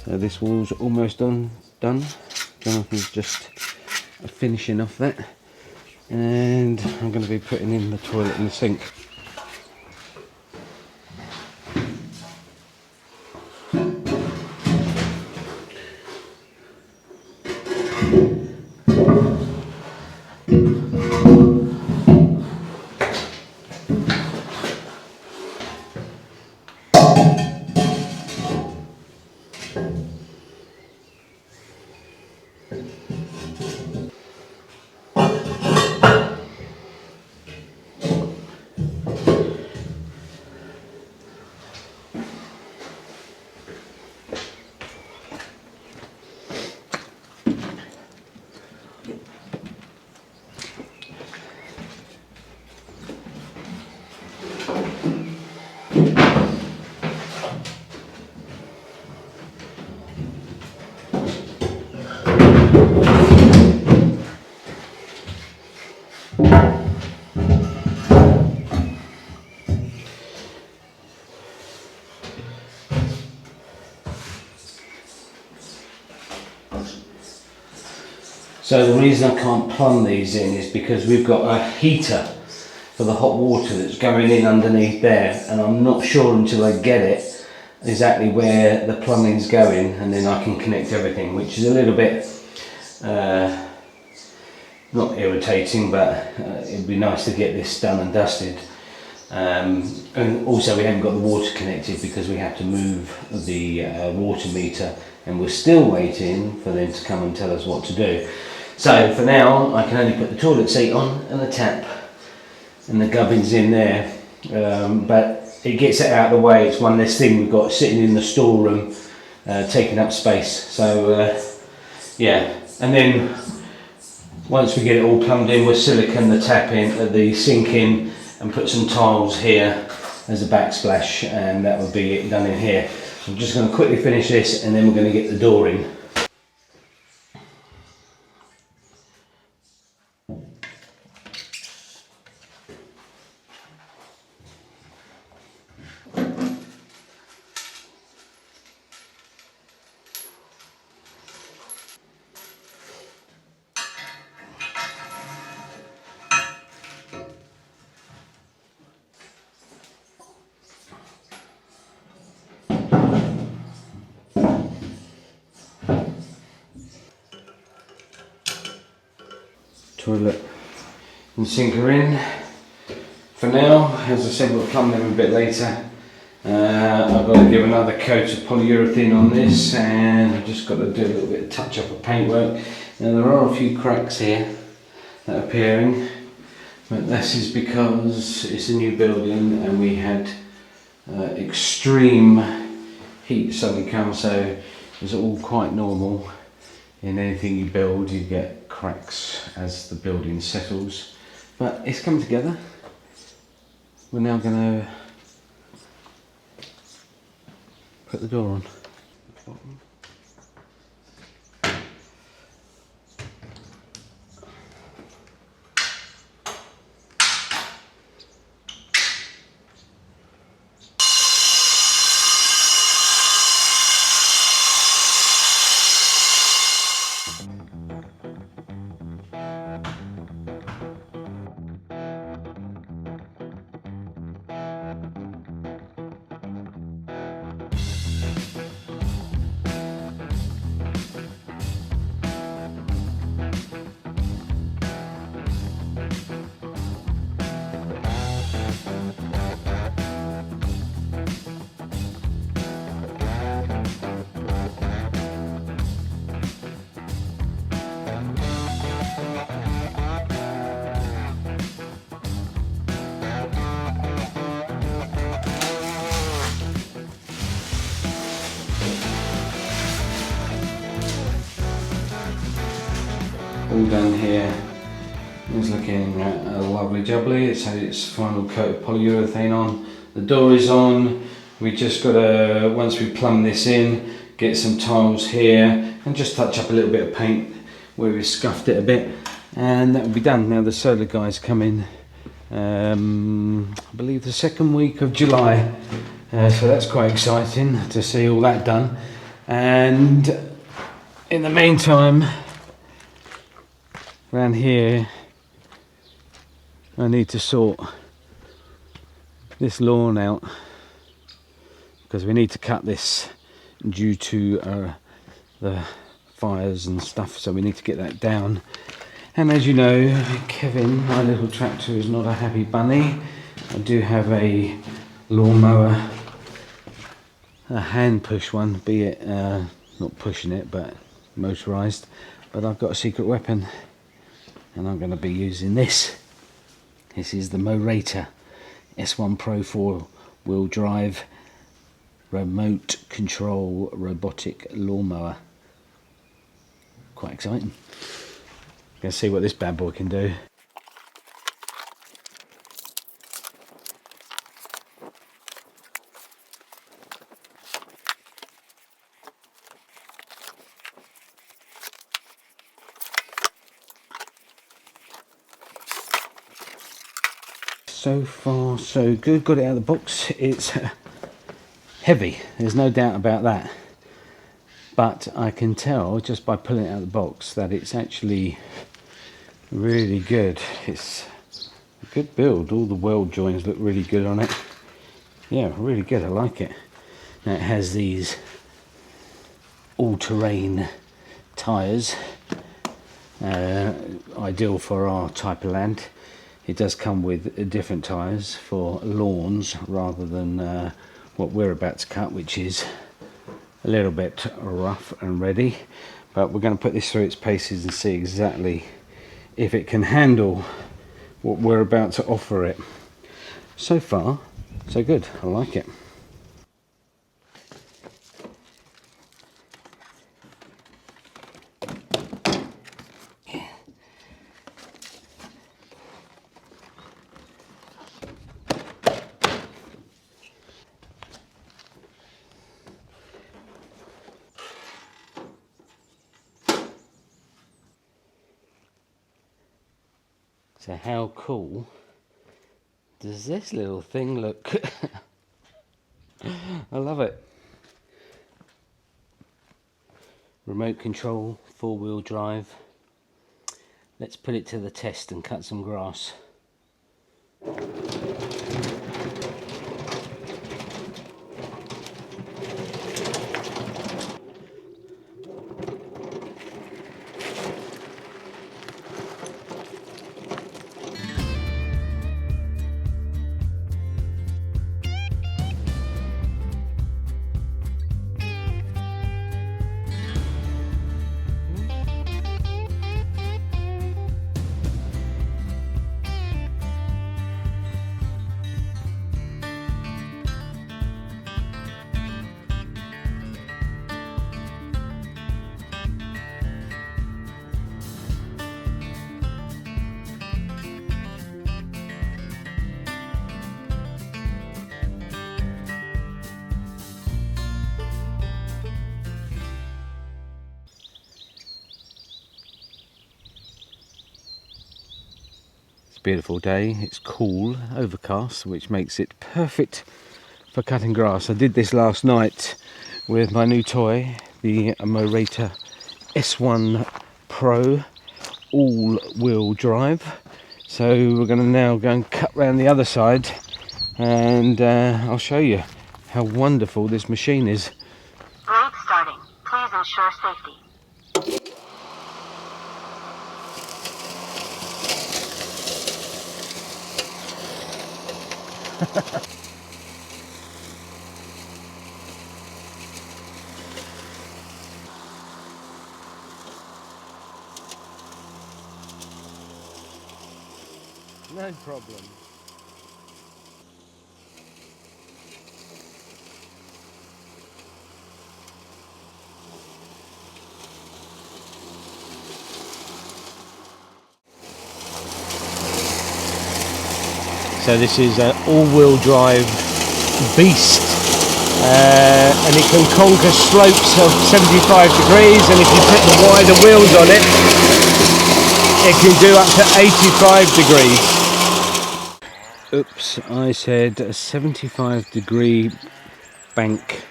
So this wall's almost done. Jonathan's just finishing off that, and I'm going to be putting in the toilet and the sink. So the reason I can't plumb these in is because we've got a heater for the hot water that's going in underneath there, and I'm not sure until I get it exactly where the plumbing's going, and then I can connect everything, which is a little bit not irritating, but it'd be nice to get this done and dusted. And also we haven't got the water connected because we have to move the water meter, and we're still waiting for them to come and tell us what to do. So for now I can only put the toilet seat on and the tap and the gubbins in there, but it gets it out of the way. It's one less thing we've got sitting in the storeroom taking up space. So yeah, and then once we get it all plumbed in, we'll silicone the tap in, the sink in, and put some tiles here as a backsplash, and that will be it done in here. So I'm just going to quickly finish this, and then we're going to get the door in. Toilet and sink are in. For now, as I said, we'll plumb them a bit later. I've got to give another coat of polyurethane on this, and I've just got to do a little bit of touch up of paintwork. Now there are a few cracks here that are appearing, but this is because it's a new building and we had extreme heat suddenly come, so it's all quite normal. In anything you build, you get cracks as the building settles, but it's come together. We're now going to put the door on. All done here. It's looking lovely jubbly. It's had its final coat of polyurethane on. The door is on. We just got to, once we plumb this in, get some tiles here and just touch up a little bit of paint where we scuffed it a bit, and that will be done. Now the solar guys come in, I believe the second week of July, so that's quite exciting to see all that done. And in the meantime, around here, I need to sort this lawn out because we need to cut this due to the fires and stuff, so we need to get that down. And as you know, Kevin, my little tractor, is not a happy bunny. I do have a lawnmower, a hand push one, be it not pushing it but motorised, but I've got a secret weapon and I'm going to be using this. This is the Mowrator S1 Pro 4-wheel drive remote control robotic lawnmower. Quite exciting. Gonna see what this bad boy can do. So far so good, got it out of the box. It's heavy, there's no doubt about that, but I can tell just by pulling it out of the box that it's actually really good. It's a good build, all the weld joins look really good on it. Yeah, really good, I like it. Now it has these all-terrain tyres, ideal for our type of land. It does come with different tyres for lawns rather than what we're about to cut, which is a little bit rough and ready. But we're going to put this through its paces and see exactly if it can handle what we're about to offer it. So far, so good. I like it. So how cool does this little thing look? I love it. Remote control, 4-wheel drive. Let's put it to the test and cut some grass. Beautiful day, it's cool, overcast, which makes it perfect for cutting grass. I did this last night with my new toy, the Mowrator S1 Pro all-wheel drive. So we're going to now go and cut round the other side, and I'll show you how wonderful this machine is. Brake starting, please ensure safety. No problem. So this is an all-wheel drive beast, and it can conquer slopes of 75 degrees, and if you put the wider wheels on it, it can do up to 85 degrees. Oops, I said a 75 degree bank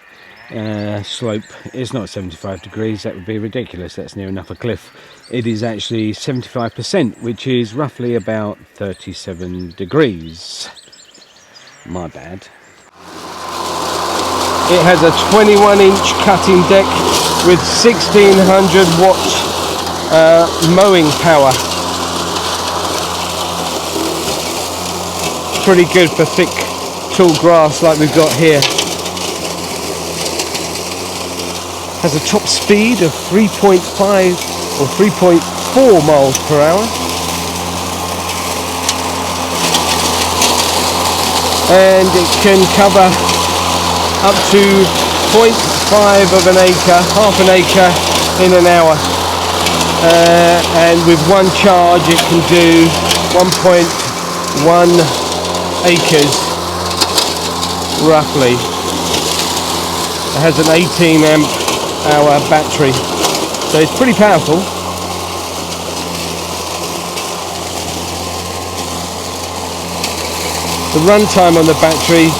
slope. It's not 75 degrees, that would be ridiculous, that's near enough a cliff. It is actually 75%, which is roughly about 37 degrees. My bad. It has a 21-inch cutting deck with 1600 watt mowing power. Pretty good for thick, tall grass like we've got here. Has a top speed of 3.5 or 3.4 miles per hour. And it can cover up to 0.5 of an acre, half an acre in an hour. And with one charge it can do 1.1 acres roughly. It has an 18 amp hour battery, so it's pretty powerful. The runtime on the battery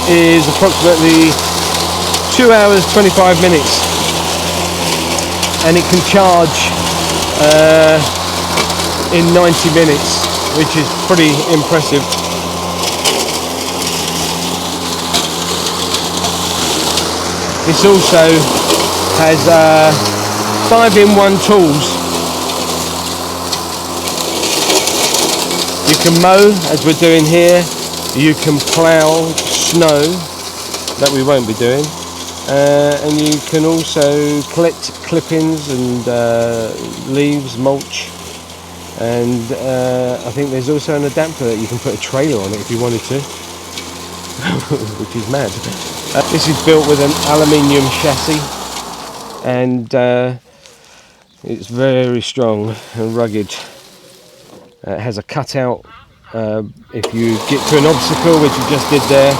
is approximately 2 hours 25 minutes, and it can charge in 90 minutes, which is pretty impressive. This also has 5-in-1 tools. You can mow, as we're doing here. You can plough snow, that we won't be doing, and you can also collect clippings and leaves, mulch, and I think there's also an adapter that you can put a trailer on it if you wanted to, which is mad. This is built with an aluminium chassis, and it's very strong and rugged. It has a cutout if you get to an obstacle, which you just did there.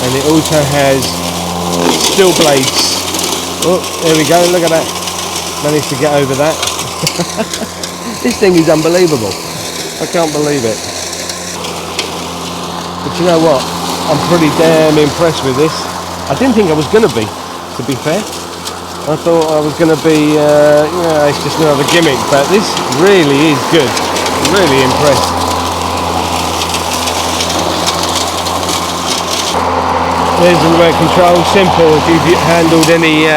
And it also has steel blades. Oh, there we go, look at that. Managed to get over that. This thing is unbelievable. I can't believe it. But you know what? I'm pretty damn impressed with this. I didn't think I was going to be fair. I thought I was going to be, it's just another gimmick, but this really is good. I'm really impressed. There's the remote control, simple. If you've handled any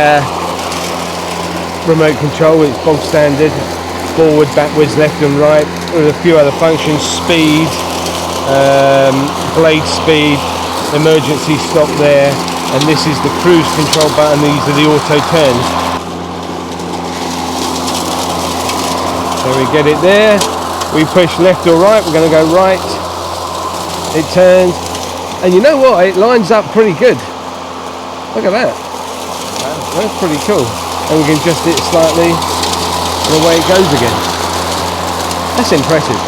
remote control, it's bog standard. Forward, backwards, left and right, with a few other functions, speed, blade speed, emergency stop there, and this is the cruise control button. These are the auto turns. So we get it there, we push left or right, we're going to go right, it turns, and you know what, it lines up pretty good. Look at that, that's pretty cool. And we can adjust it slightly, and away it goes again. That's impressive.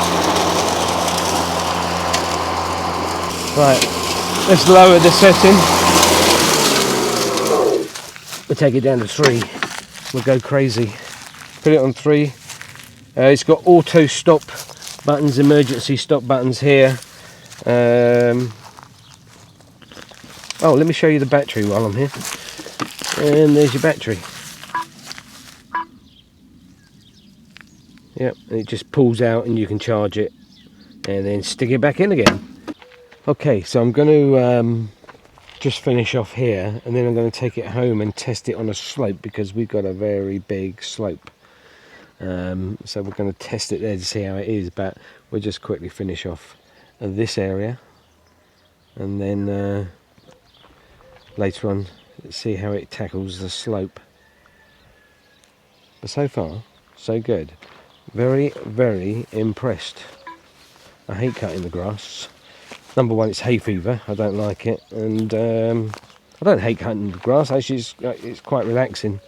Right, let's lower the setting. We'll take it down to 3. We'll go crazy. Put it on 3. It's got auto stop buttons, emergency stop buttons here. Oh, let me show you the battery while I'm here. And there's your battery. Yep, and it just pulls out and you can charge it and then stick it back in again. Okay, so I'm going to just finish off here, and then I'm going to take it home and test it on a slope, because we've got a very big slope. So we're going to test it there to see how it is, but we'll just quickly finish off this area, and then later on see how it tackles the slope. But so far, so good. Very, very impressed. I hate cutting the grass. Number one, it's hay fever. I don't like it, and I don't hate cutting the grass. Actually, it's quite relaxing.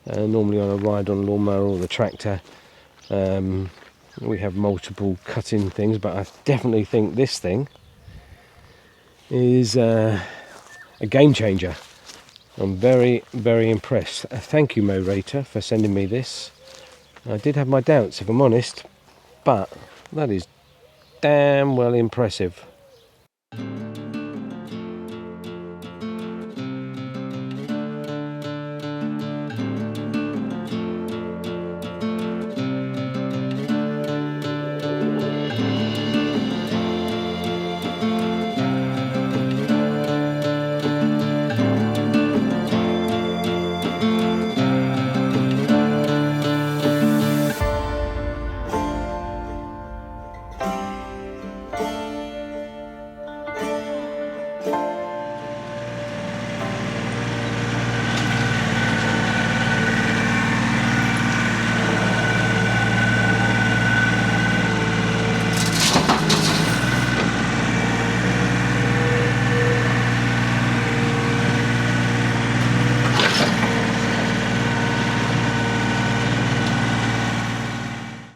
Normally on a ride on a lawnmower or the tractor, we have multiple cutting things, but I definitely think this thing is a game changer. I'm very, very impressed. Thank you, Mowrator, for sending me this. I did have my doubts, if I'm honest, but that is damn well impressive.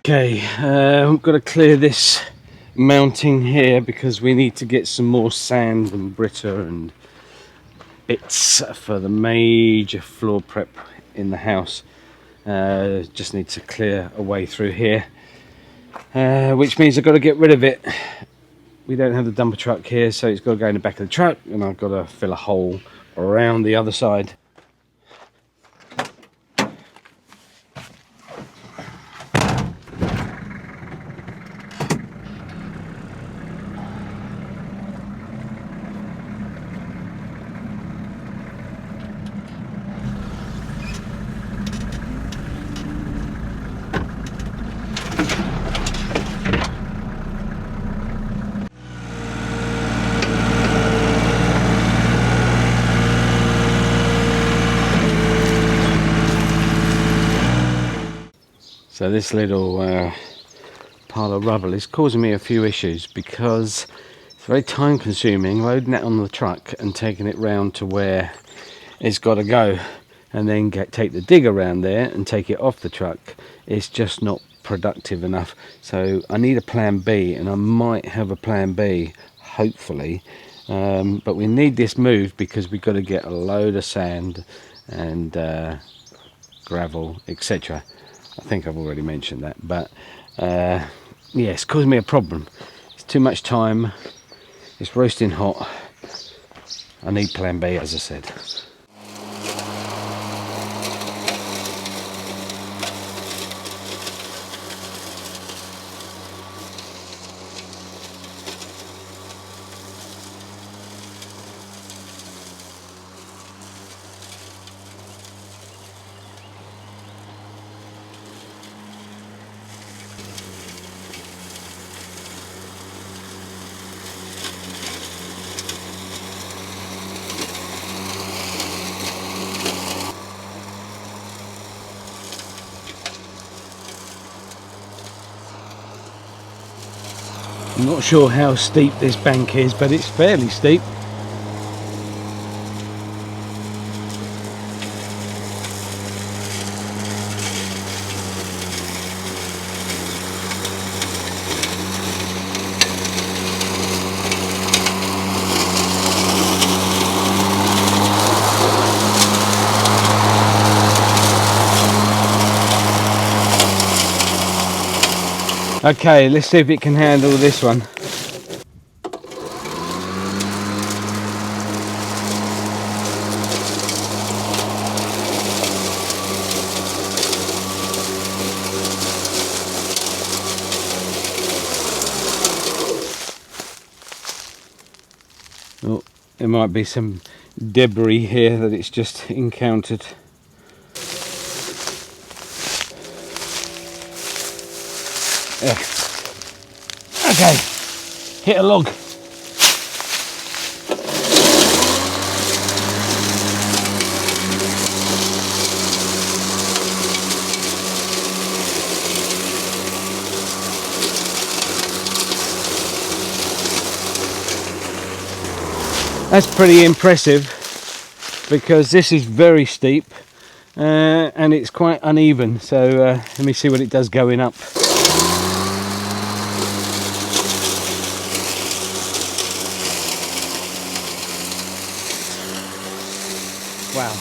Okay, I've got to clear this mounting here because we need to get some more sand and britta and bits for the major floor prep in the house. Just need to clear a way through here, which means I've got to get rid of it. We don't have the dumper truck here, so it's got to go in the back of the truck, and I've got to fill a hole around the other side. So this little pile of rubble is causing me a few issues because it's very time consuming loading it on the truck and taking it round to where it's got to go, and then take the digger around there and take it off the truck. It's just not productive enough. So I need a plan B, and I might have a plan B hopefully, but we need this moved because we've got to get a load of sand and gravel, etc. I think I've already mentioned that, but yeah, it's causing me a problem. It's too much time, it's roasting hot. I need plan B, as I said. I'm not sure how steep this bank is, but it's fairly steep. Okay, let's see if it can handle this one. Oh, there might be some debris here that it's just encountered. Okay, hit a log. That's pretty impressive because this is very steep and it's quite uneven, so let me see what it does going up. Wow.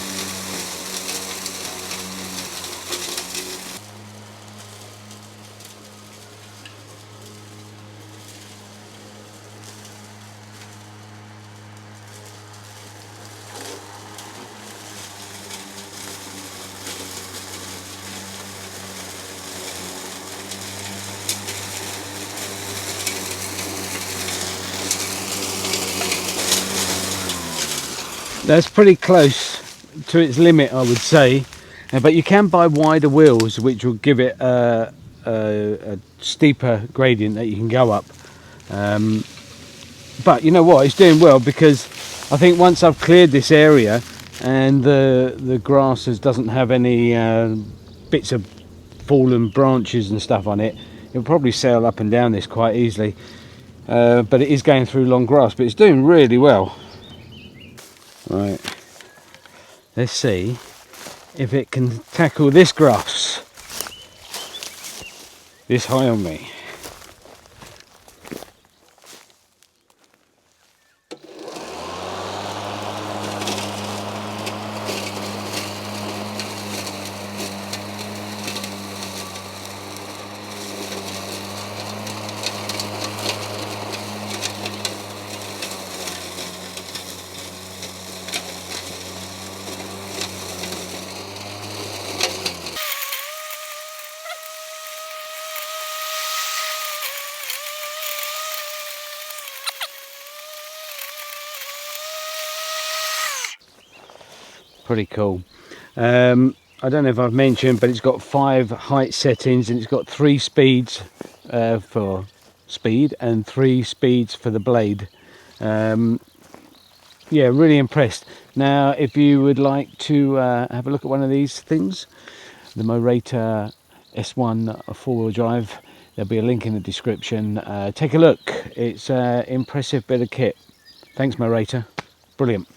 That's pretty close to its limit, I would say. But you can buy wider wheels, which will give it a steeper gradient that you can go up. But you know what? It's doing well, because I think once I've cleared this area and the grass doesn't have any bits of fallen branches and stuff on it, it'll probably sail up and down this quite easily. But it is going through long grass, but it's doing really well. Right, let's see if it can tackle this grass this high on me. Pretty cool. I don't know if I've mentioned, but it's got 5 height settings, and it's got 3 speeds for speed and 3 speeds for the blade. Yeah, really impressed. Now, if you would like to have a look at one of these things, the Mowrator S1 4-wheel drive, there'll be a link in the description. Take a look. It's an impressive bit of kit. Thanks, Mowrator. Brilliant.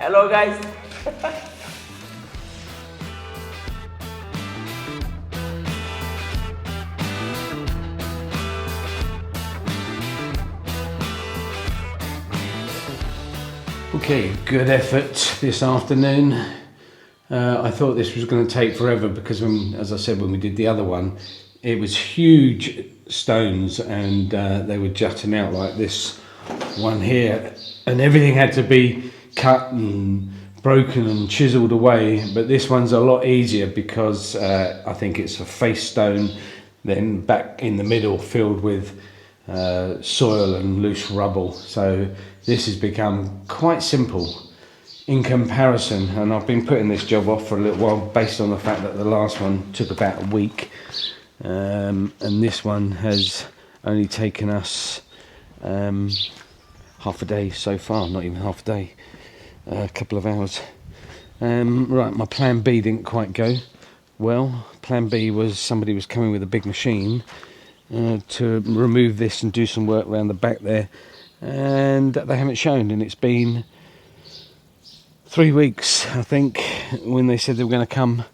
Hello guys. Okay, good effort this afternoon. I thought this was going to take forever because, as I said, when we did the other one, it was huge stones and they were jutting out like this one here, and everything had to be cut and broken and chiseled away. But this one's a lot easier because I think it's a face stone, then back in the middle filled with soil and loose rubble. So this has become quite simple in comparison, and I've been putting this job off for a little while based on the fact that the last one took about a week, and this one has only taken us half a day so far, not even half a day, a couple of hours. Right, my plan B didn't quite go well. Plan B was somebody was coming with a big machine to remove this and do some work around the back there, and they haven't shown, and it's been 3 weeks, I think, when they said they were going to come,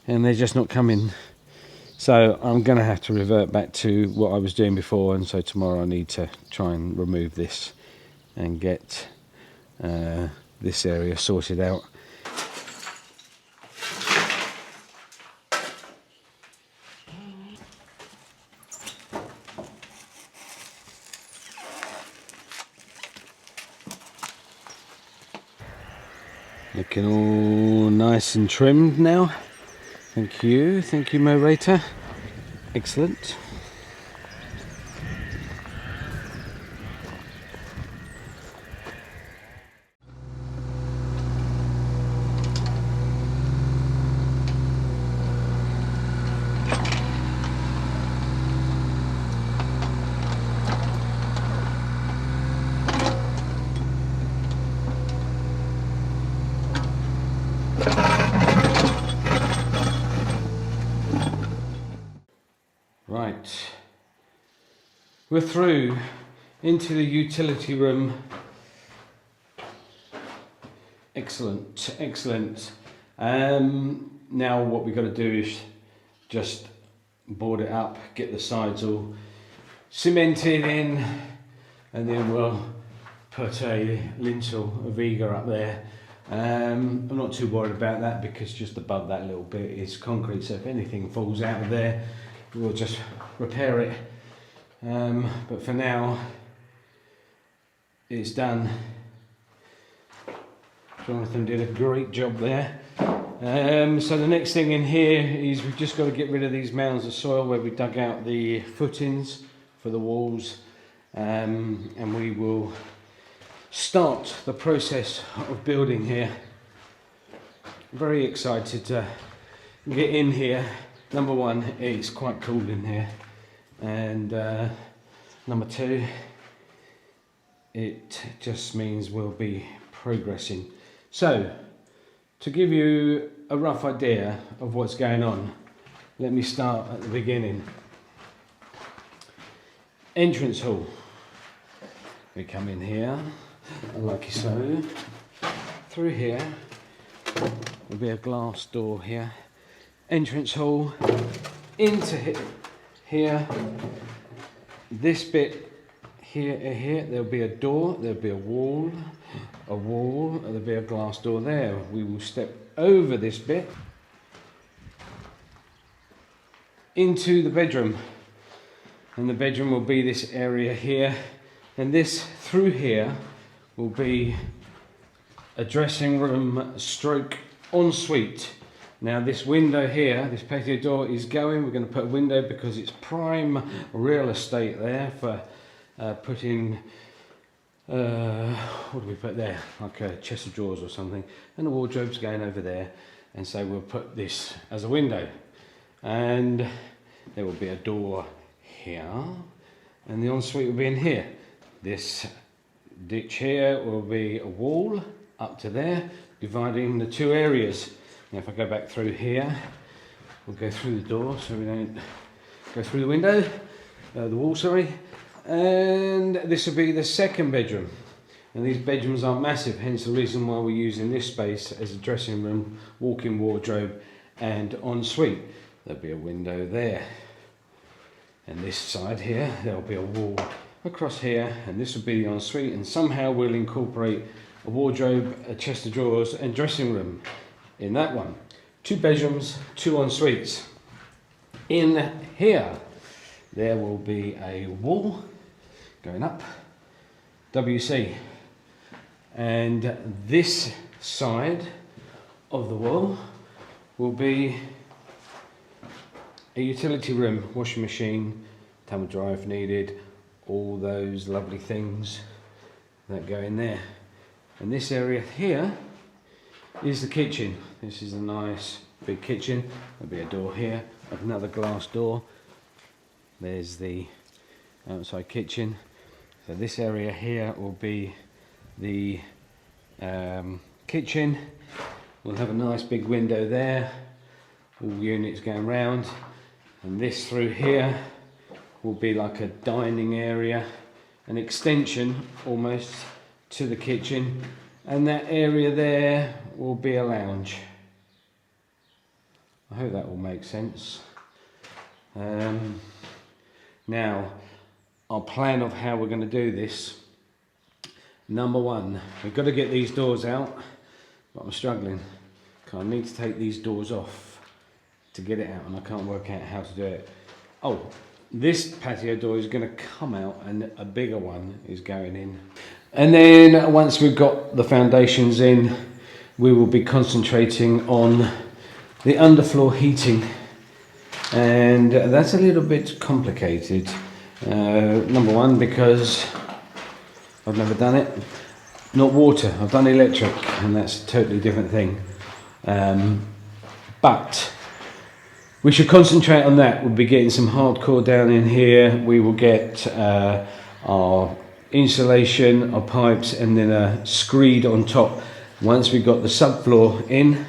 and they're just not coming. So I'm going to have to revert back to what I was doing before, and so tomorrow I need to try and remove this and get this area sorted out. Looking all nice and trimmed now. Thank you Mowrator. Excellent. we're through into the utility room. Excellent, excellent. Now what we've got to do is just board it up, get the sides all cemented in, and then we'll put a lintel, a Vega up there. I'm not too worried about that because just above that little bit is concrete, so if anything falls out of there we'll just repair it. But for now it's done. Jonathan did a great job there. So the next thing in here is we've just got to get rid of these mounds of soil where we dug out the footings for the walls, and we will start the process of building here. Very excited to get in here. Number one, it's quite cool in here, and number two, it just means we'll be progressing. So, to give you a rough idea of what's going on, let me start at the beginning. Entrance hall. We come in here, like so. Through here, there'll be a glass door here. Entrance hall, into here. This bit here, there'll be a door, there'll be a wall, there'll be a glass door there. We will step over this bit into the bedroom, and the bedroom will be this area here, and this through here will be a dressing room stroke ensuite. Now this window here, this patio door is going, we're going to put a window because it's prime real estate there for putting, what do we put there, like a chest of drawers or something, and the wardrobe's going over there, and so we'll put this as a window, and there will be a door here, and the ensuite will be in here. This ditch here will be a wall up to there, dividing the two areas. Now if I go back through here, we'll go through the door so we don't go through the window, the wall, sorry. And this will be the second bedroom, and these bedrooms aren't massive, hence the reason why we're using this space as a dressing room, walk-in wardrobe and ensuite. There'll be a window there, and this side here there'll be a wall across here, and this will be the ensuite, and somehow we'll incorporate a wardrobe, a chest of drawers and dressing room in that one. 2 bedrooms, 2 ensuites. In here there will be a wall going up, WC, and this side of the wall will be a utility room, washing machine, tumble dryer if needed, all those lovely things that go in there. And this area here is the kitchen. This is a nice big kitchen. There'll be a door here, another glass door. There's the outside kitchen. So this area here will be the kitchen. We'll have a nice big window there, all units going round, and this through here will be like a dining area, an extension almost to the kitchen, and that area there will be a lounge. I hope that all makes sense. Now, our plan of how we're going to do this. Number one, we've got to get these doors out, but I'm struggling because I need to take these doors off to get it out, and I can't work out how to do it. Oh, this patio door is going to come out, and a bigger one is going in. And then once we've got the foundations in, we will be concentrating on the underfloor heating, and that's a little bit complicated. Number one, because I've never done it. Not water, I've done electric, and that's a totally different thing. But we should concentrate on that. We'll be getting some hardcore down in here. We will get our insulation, our pipes, and then a screed on top. Once we've got the subfloor in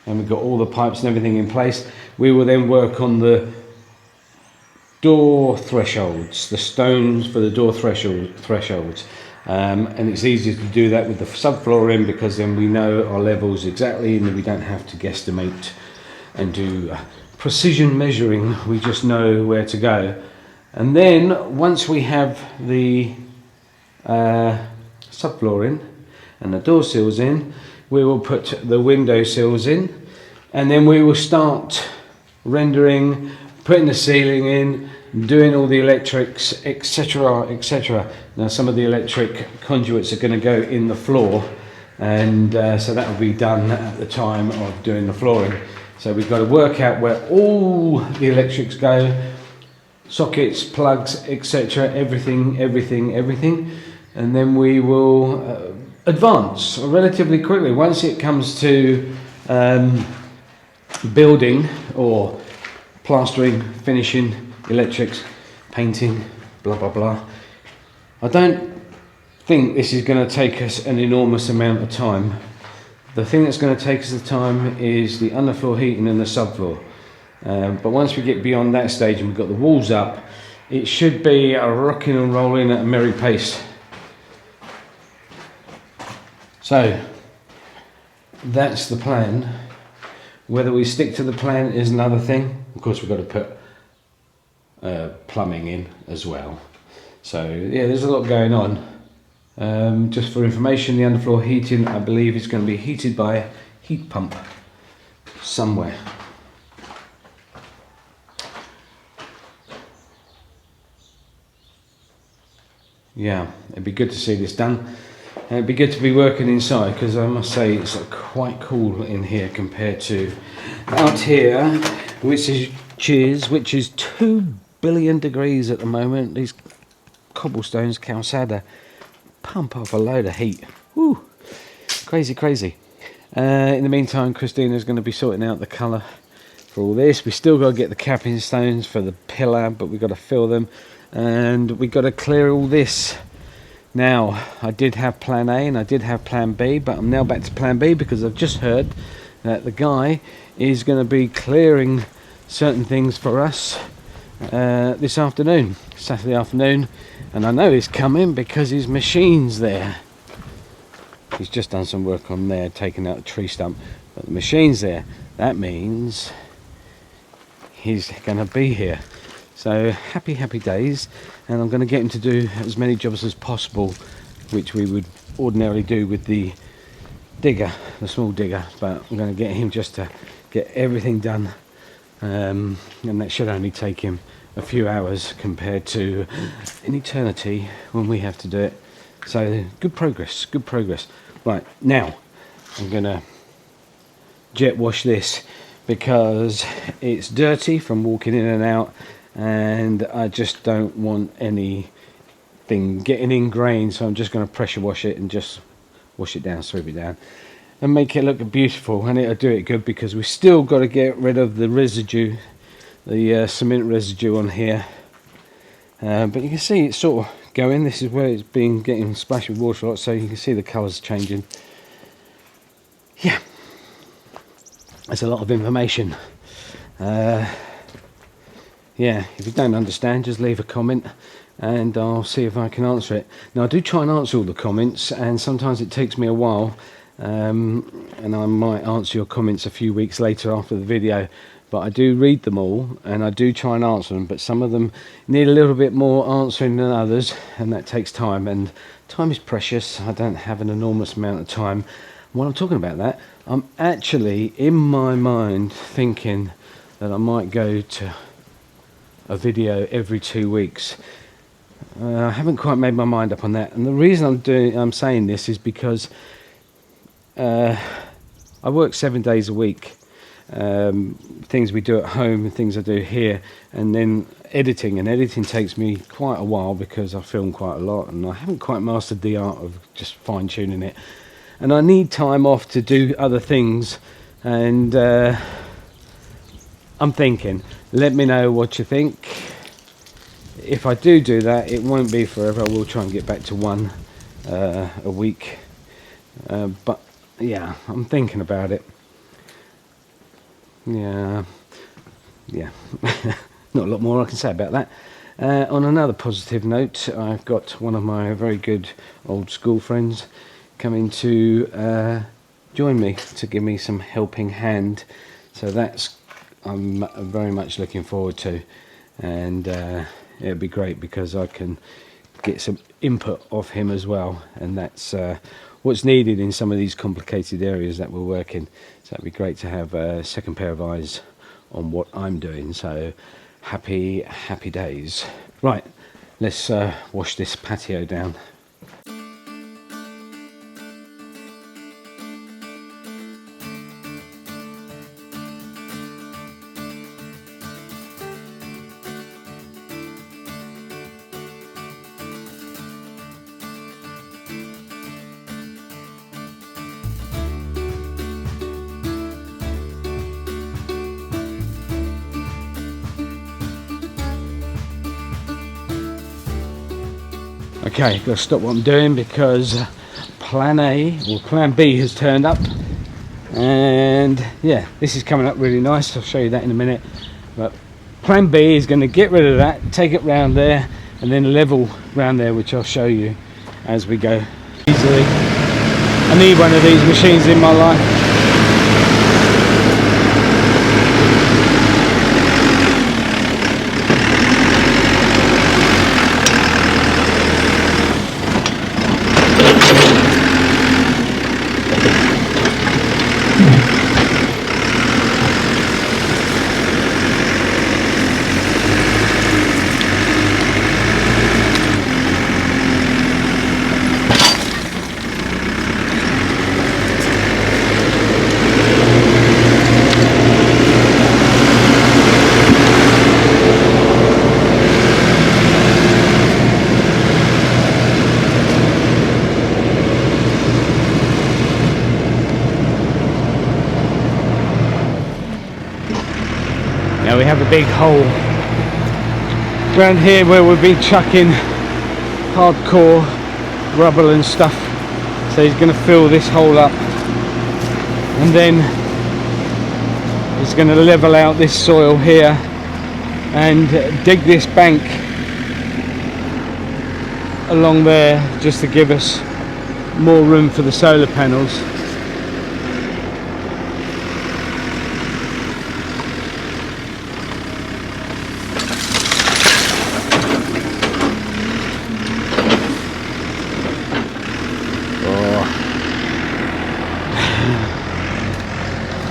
and we've got all the pipes and everything in place, we will then work on the door thresholds, the stones for the door thresholds. And it's easier to do that with the subfloor in, because then we know our levels exactly and we don't have to guesstimate and do precision measuring. We just know where to go. And then once we have the subfloor in and the door sills in, we will put the window sills in, and then we will start rendering, putting the ceiling in, doing all the electrics, etc, etc. Now some of the electric conduits are going to go in the floor, and so that will be done at the time of doing the flooring. So we've got to work out where all the electrics go, sockets, plugs, etc, everything, and then we will advance relatively quickly. Once it comes to building or plastering, finishing, electrics, painting, blah blah blah, I don't think this is going to take us an enormous amount of time. The thing that's going to take us the time is the underfloor heating and the subfloor. But once we get beyond that stage and we've got the walls up, it should be a rocking and rolling at a merry pace. So that's the plan. Whether we stick to the plan is another thing. Of course, we've got to put plumbing in as well. So yeah, there's a lot going on. Just for information, the underfloor heating, I believe, is going to be heated by a heat pump somewhere. Yeah, it'd be good to see this done. And it'd be good to be working inside, because I must say it's quite cool in here compared to out here, which is 2 billion degrees at the moment. These cobblestones, calcada, pump off a load of heat. Woo, crazy. In the meantime, Christina's going to be sorting out the colour for all this. We still got to get the capping stones for the pillar, but we've got to fill them, and we've got to clear all this. Now, I did have plan A and I did have plan B, but I'm now back to plan B because I've just heard that the guy is going to be clearing certain things for us this afternoon, Saturday afternoon, and I know he's coming because his machine's there. He's just done some work on there, taking out the tree stump, but the machine's there. That means he's going to be here. So happy days, and I'm going to get him to do as many jobs as possible, which we would ordinarily do with the digger, the small digger, but I'm going to get him just to get everything done, and that should only take him a few hours compared to an eternity when we have to do it. So good progress. Right, now I'm going to jet wash this because it's dirty from walking in and out, and I just don't want anything getting ingrained, so I'm just going to pressure wash it and just wash it down, sweep it down, and make it look beautiful. And it'll do it good because we've still got to get rid of the residue, the cement residue on here, but you can see it's sort of going. This is where it's been getting splashed with water a lot, so you can see the colours changing. Yeah, that's a lot of information. Yeah, if you don't understand, just leave a comment and I'll see if I can answer it. Now, I do try and answer all the comments, and sometimes it takes me a while, and I might answer your comments a few weeks later after the video, but I do read them all and I do try and answer them, but some of them need a little bit more answering than others, and that takes time, and time is precious. I don't have an enormous amount of time. When I'm talking about that, I'm actually in my mind thinking that I might go to a video every 2 weeks. I haven't quite made my mind up on that, and the reason I'm saying this is because I work 7 days a week. Things we do at home and things I do here, and then editing takes me quite a while because I film quite a lot and I haven't quite mastered the art of just fine-tuning it, and I need time off to do other things. And I'm thinking, let me know what you think. If I do that, it won't be forever. I will try and get back to one a week, but yeah, I'm thinking about it. Yeah not a lot more I can say about that. On another positive note, I've got one of my very good old school friends coming to join me to give me some helping hand, so that's I'm very much looking forward to, and it'll be great because I can get some input off him as well, and that's what's needed in some of these complicated areas that we're working. So it'd be great to have a second pair of eyes on what I'm doing. So happy days. Right, let's wash this patio down. Okay, got to stop what I'm doing because plan A or plan B has turned up, and yeah, this is coming up really nice. I'll show you that in a minute, but plan B is going to get rid of that, take it round there, and then level round there, which I'll show you as we go. Easily, I need one of these machines in my life. Now we have a big hole around here where we've been chucking hardcore rubble and stuff, so he's going to fill this hole up, and then he's going to level out this soil here and dig this bank along there just to give us more room for the solar panels.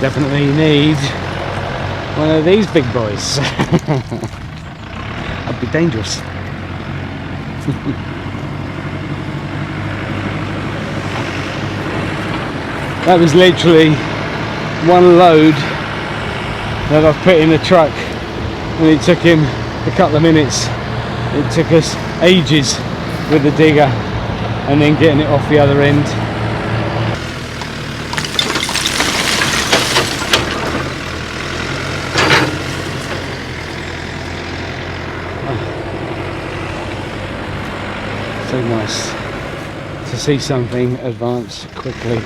Definitely need one of these big boys. I'd be dangerous. That was literally one load that I've put in the truck, and it took him a couple of minutes. It took us ages with the digger and then getting it off the other end. So nice to see something advance quickly.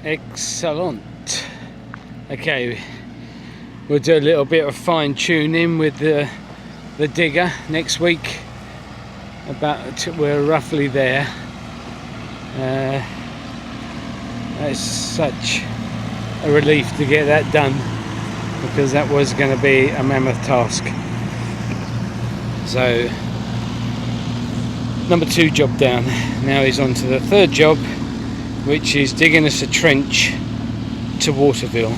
Excellent. Okay, we'll do a little bit of fine tuning with the digger next week. We're roughly there. It's such a relief to get that done, because that was going to be a mammoth task. So number 2 job down. Now he's on to the 3rd job, which is digging us a trench to Waterville.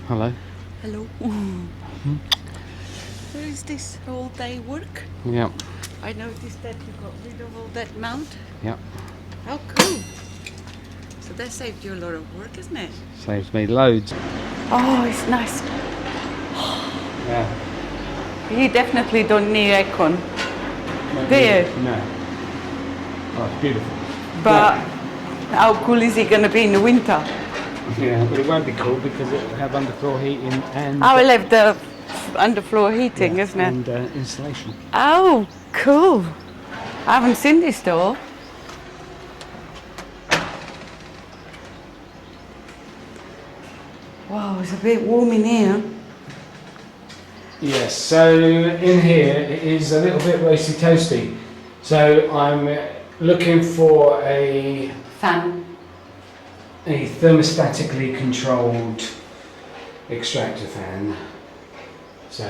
Hello. Hello. So is this all day work? Yeah. I noticed that you got rid of all that mount. Yeah. How cool. So that saved you a lot of work, isn't it? Saves me loads. Oh, it's nice. Yeah. You definitely don't need aircon, do you? No. Oh, it's beautiful. But how cool is it going to be in the winter? Yeah, but it won't be cool because it will have underfloor heating and... I will have the underfloor heating, isn't it? And insulation. Oh, cool. I haven't seen this door. Wow, it's a bit warm in here. Yes, so in here it is a little bit roasty toasty. So I'm looking for a thermostatically controlled extractor fan. So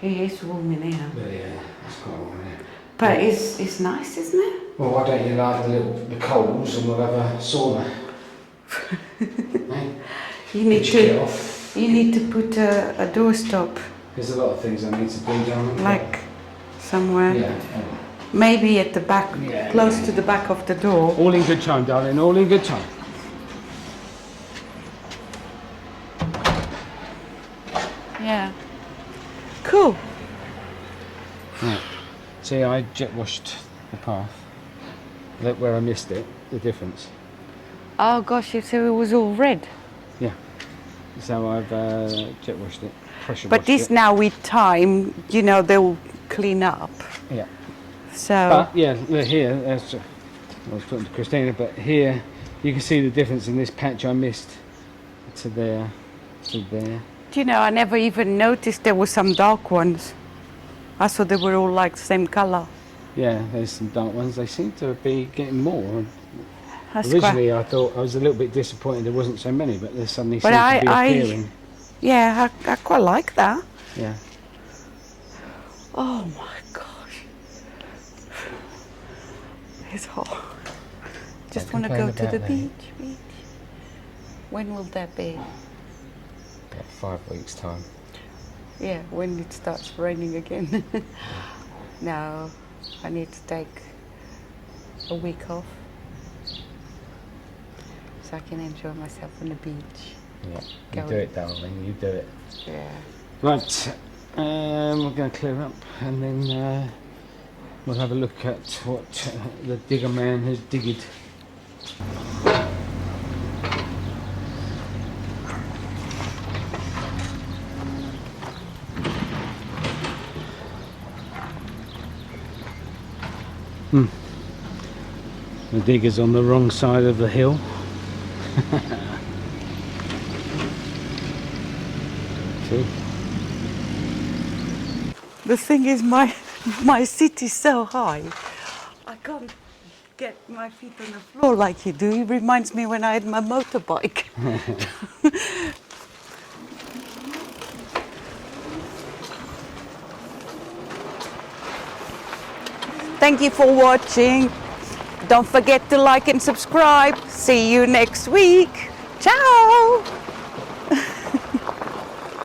It is warm in here. yeah, it's quite warm in here. But it's nice, isn't it? Well, why don't you light the coals and we'll have a sauna? Hey? You need Get to. off. You need to put a doorstop, There's a lot of things I need to do down there. like somewhere. Yeah. Maybe at the back, Yeah, close to the back of the door. All in good time, darling, all in good time. Yeah. Cool. Right. See, I jet washed the path. Look where I missed it, the difference. Oh gosh, so it was all red. Yeah. So I've jet washed it, pressure But washed this it. now with time, you know, they'll clean up. Yeah. So, But yeah, look here, that's, I was talking to Cristina, but here you can see the difference in this patch I missed to there, to there. do you know, I never even noticed there were some dark ones. I thought they were all like the same color. Yeah, there's some dark ones. They seem to be getting more. That's Originally, I thought I was a little bit disappointed there wasn't so many, but there suddenly But seem to be I- appearing. Yeah, I quite like that. Yeah. Oh my gosh. It's hot. Just want to complain go to about the that. beach. When will that be? About 5 weeks' time. Yeah, when it starts raining again. No, I need to take a week off so I can enjoy myself on the beach. Yeah, Go you do on. it, darling. You do it. Yeah. Right, we're going to clear up, and then we'll have a look at what the digger man has digged. The digger's on the wrong side of the hill. See? The thing is, my seat is so high, I can't get my feet on the floor like you do. It reminds me when I had my motorbike. Thank you for watching. Don't forget to like and subscribe. See you next week. Ciao!